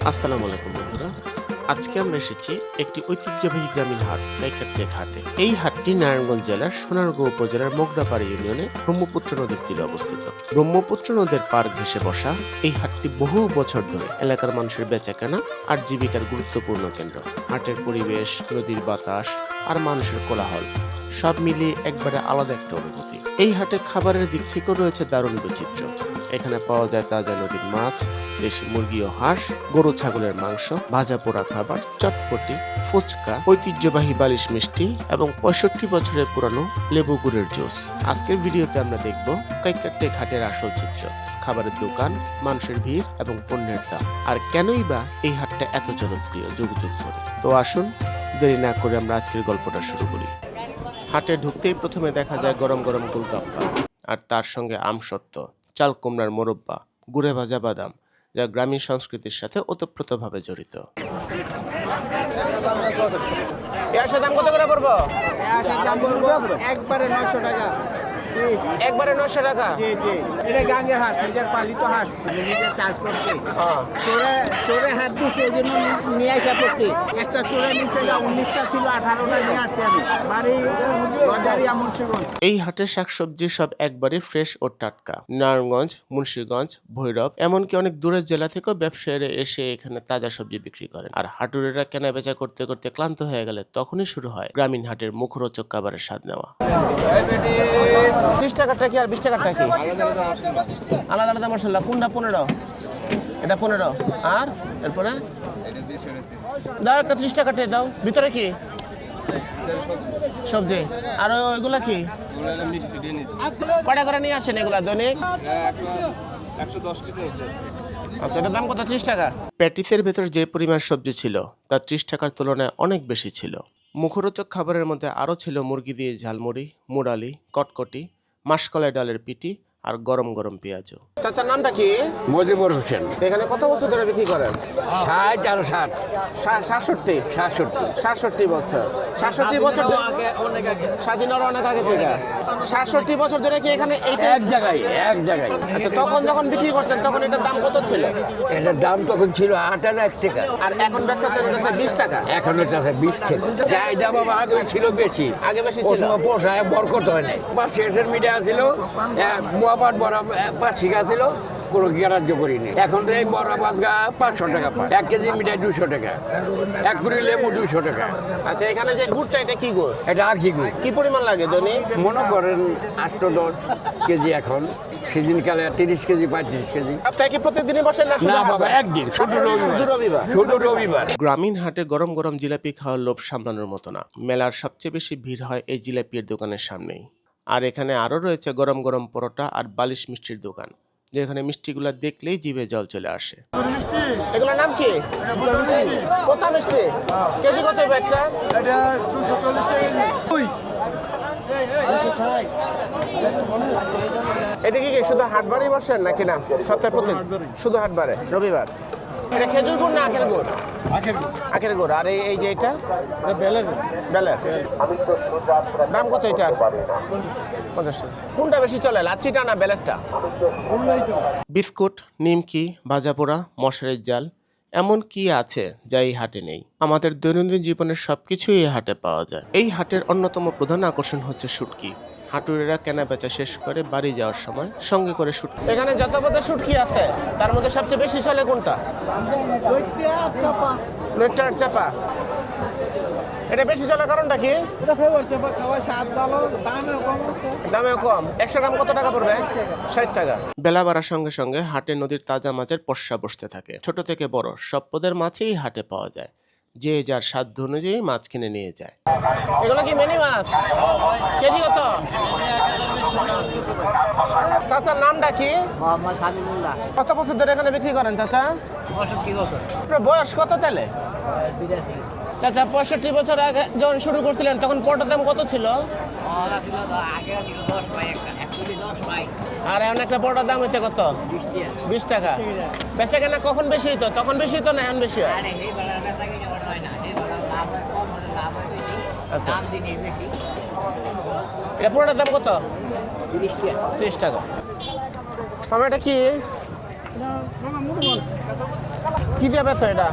আসসালামু আলাইকুম বন্ধুরা, আজকে আমরা এসেছি একটি ঐতিহ্যবাহী গ্রামীণ হাট কাইকারটেক হাটে। এই হাটটি নারায়ণগঞ্জ জেলার সোনারগাঁও উপজেলার মোগরাপাড়া ইউনিয়নে ব্রহ্মপুত্র নদীর তীরে অবস্থিত। ব্রহ্মপুত্র নদের পার ঘেঁষে বসা এই হাটটি বহু বছর ধরে এলাকার মানুষের বেচাকেনা আর জীবিকার গুরুত্বপূর্ণ কেন্দ্র। হাটের পরিবেশ, নদীর বাতাস আর মানুষের কোলাহল সব মিলিয়ে একবারে আলাদা একটা অনুভূতি। এই হাটে খাবারের দিক থেকেও রয়েছে দারুণ বৈচিত্র্য। এখানে পাওয়া যায় তাজা নদীর মাছ, দেশি মুরগি ও হাঁস, গরু ছাগলের মাংস, ভাজা পোড়া খাবার, চটপটি, ফুচকা, ঐতিহ্যবাহী বালিশ মিষ্টি এবং 65 বছরের পুরানো লেবু গুড়ের জুস। আজকের ভিডিওতে আমরা দেখব কাইকারটেক হাটের আসল চিত্র, খাবারের দোকান, মানুষের ভিড় এবং পণ্যের দাম, আর কেনই বা এই হাটটা এত জনপ্রিয় যুগ যুগ ধরে। তো আসুন দেরি না করে আমরা আজকের গল্পটা শুরু করি। হাটে ঢুকতেই প্রথমে দেখা যায় গরম গরম গোলগাপ্পা, আর তার সঙ্গে আমসত্ত্ব, চাল কুমড়ার মোরব্বা, গুড়ে ভাজা বাদাম, যা গ্রামীণ সংস্কৃতির সাথে ওতপ্রোতভাবে জড়িত। দাম কত করে পড়বো? একবারে 900 টাকা। একবারে 900 টাকা। জি জি, এটা গাঙ্গের হাঁস, নিজের পালিত হাঁস, নিজের চাষ করছে। চোরে হাত দিচ্ছে, এই জন্য নিয়ে আসা পড়ছি। একটা চোরে নিচে 19টা ছিল, 18টা নিয়ে আসছি আমি। বাড়ি গজারিয়া, মুন্সিগঞ্জ। এই হাটের শাকসবজি সব একবারে ফ্রেশ ও টাটকা। নারায়ণগঞ্জ, মুন্সিগঞ্জ, ভৈরব এমনকি অনেক দূরের জেলা থেকেও ব্যবসায়ীরা এসে এখানে তাজা সবজি বিক্রি করেন। আর হাটুরেরা কেনা বেচা করতে করতে ক্লান্ত হয়ে গেলে তখনই শুরু হয় গ্রামীণ হাটের মুখরোচক খাবারের স্বাদ নেওয়া। 30 টাকাটা কি আর 20 টাকাটা কি? আলাদা আলাদা মশলা। কোনটা 15? এটা 15। আর এরপরে দাও একটা 30 টাকাটাই দাও। ভিতরে কি সবজি? আর ওইগুলা কি? কয়টা করে নিয়ে আসেন এগুলা দৈনিক? 110 পিস আছে। আচ্ছা, এটার দাম কত? 30 টাকা। প্যাটিসের ভেতর যে পরিমাণ সবজি ছিল তা 30 টাকার তুলনায় অনেক বেশি ছিল। মুখরোচক খাবারের মধ্যে আরও ছিল মুরগি দিয়ে ঝালমুড়ি, মুরালি, কটকটি, মাসকলাই ডালের পিটি আর গরম গরম পেঁয়াজও। চাচার নামটা কি? মজিবুর হোসেন। এখানে কত বছর ধরে বিক্রি করেন? 60 আর 60 67 67 বছর। 67 বছর স্বাধীনের অনেক আগে থেকে 67 বছর ধরে কি এখানে এইটা এক জায়গায়? আচ্ছা, তখন যখন বিক্রি করতেন তখন এটার দাম কত ছিল? এটার দাম তখন ছিল 8 টাকা। আর এখন ব্যবসাতে 20 টাকা। এখন এটা আছে 20 টাকা। চাহিদা বাবা আগে ছিল বেশি, আগে বেশি ছিল। পোষায় বরকত হয় নাই। বা শেষের মিডিয়া ছিল মোয়াবাদ বড় 5 শিখা ছিল, কোনো গ্যারাজ্য করিনি। এখন তো এই বরাবাদ গা 500 টাকা পায়, 1 কেজি মিঠাই 200 টাকা, 1 কুড়ি লেবু 200 টাকা। আচ্ছা, এখানে যে গুড়টা এটা কি গুড়? এটা আখি গুড়। কি পরিমাণ লাগে দৈনিক? মনে করেন 8-10 কেজি। এখন সিজনকালে 30 কেজি 35 কেজি। আপনারা কি প্রতিদিনই বসেন না? না বাবা, একদিন, শুধু রবিবার। শুধু রবিবার। গ্রামীণ হাটে গরম গরম জিলাপি খাওয়ার লোভ সামলানোর মতো না। মেলার সবচেয়ে বেশি ভিড় হয় এই জিলাপির দোকানের সামনেই। আর এখানে আরও রয়েছে গরম গরম পরোটা আর বালিশ মিষ্টির দোকান, যেখানে মিষ্টিগুলো দেখলেই জিভে জল চলে আসে। এগুলোর নাম কি? কোথা মিষ্টি? কেজি কত একটা? এটা 240 টাকা। এদিকে কি শুধু হাটবারই বসেন নাকি না সপ্তাহে প্রতি? শুধু হাটবারে, রবিবার। এটা খেজুর গুড় না আখের গুড়? আখের গুড়। আর এই যে এটা বেলের। দাম কত এটার? 50 টাকা। কোনটা বেশি চলে, লাচ্ছিটা না বেলেরটা? বিস্কুট, নিমকি, ভাজা পোড়া, মশারির জাল, এমন কি আছে যা এই হাটে নেই? আমাদের দৈনন্দিন জীবনের সবকিছুই এই হাটে পাওয়া যায়। এই হাটের অন্যতম প্রধান আকর্ষণ হচ্ছে শুটকি। হাটুরেরা কেনা বেচা শেষ করে বাড়ি যাওয়ার সময় সঙ্গে করে শুটকি। এখানে যত পদের শুটকি আছে তার মধ্যে সবচেয়ে বেশি চলে কোনটা? লইট্টা আর চাপা। এটা বেশি চলার কারণটা কি? দামেও কম। 100 গ্রাম কত টাকা পড়বে? 60 টাকা। বেলা বাড়ার সঙ্গে সঙ্গে হাটে নদীর তাজা মাছের পসরা বসতে থাকে। ছোট থেকে বড় সব পদের মাছই হাটে পাওয়া যায়। যে যার সাধ্য অনুযায়ী মাছ কিনে নিয়ে যায়। এগুলো কি মিনি মাছ? কেজি কত? চাচার নামটা কি? মোহাম্মদ হাবিবুল্লাহ। কত বছর ধরে এখানে বিক্রি করেন চাচা? 65 বছর। আপনার বয়স কত তাহলে? চাচা 65 বছর আগে যখন শুরু করছিলেন তখন পটের দাম কত ছিল? আর এখন একটা পটের দাম হচ্ছে কত? 20 টাকা। বেচা কেনা কখন বেশি হতো? তখন বেশি হতো না এখন বেশি হয়? আচ্ছা, এটা পুরোটার দাম কত? 30 টাকা। আমার এটা কি? কি দিয়ে বেছো এটা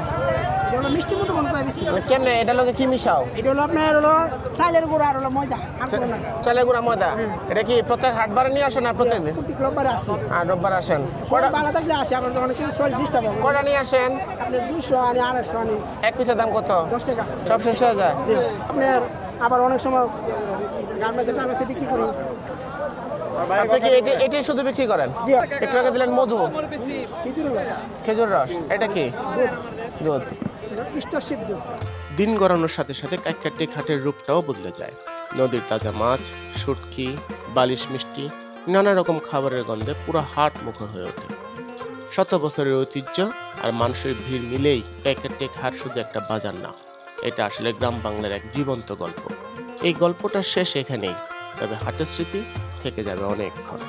এটা হলো মিষ্টি মতো মনে করে বেশি মানে কেমনে এটা লোকে কি মিশাও এটা হলো আপনার হলো চালের গুঁড়া আর হলো ময়দা আর কোনো না চালের গুঁড়া ময়দা এটা কি প্রত্যেক হাটবারে নিয়ে আসেন না প্রত্যেক দিন প্রতি রোববারে আসে আর রোববার আসেন শরীর ভালো থাকলে আসে আবার যখন একটু শরীর ডিস্টার্ব হবে কটা নিয়ে আসেন আপনি 200 আনি 250 আনি এক পিসের দাম কত 10 টাকা সব শেষ হয়ে যায় জি আপনার আবার অনেক সময় গার্মেন্টসে বিক্রি করি আপনি কি এটাই শুধু বিক্রি করেন জি একটু আগে দিলেন মধু খিচুড়ি হলো খেজুর রস এটা কি দুধ স্টার সিদ্ধ দিন গড়ানোর সাথে সাথে কাইকারটেক হাটের রূপটাও বদলে যায়। নদীর তাজা মাছ, শুটকি, বালিশ মিষ্টি, নানা রকম খাবারের গন্ধে পুরো হাট মুখর হয়ে ওঠে। শত বছরের ঐতিহ্য আর মানুষের ভিড় মিলেই কাইকারটেক হাট শুধু একটা বাজার না, এটা আসলে গ্রাম বাংলার এক জীবন্ত গল্প। এই গল্পটা শেষ এখানেই, তবে হাটের স্মৃতি থেকে যাবে অনেকক্ষণ।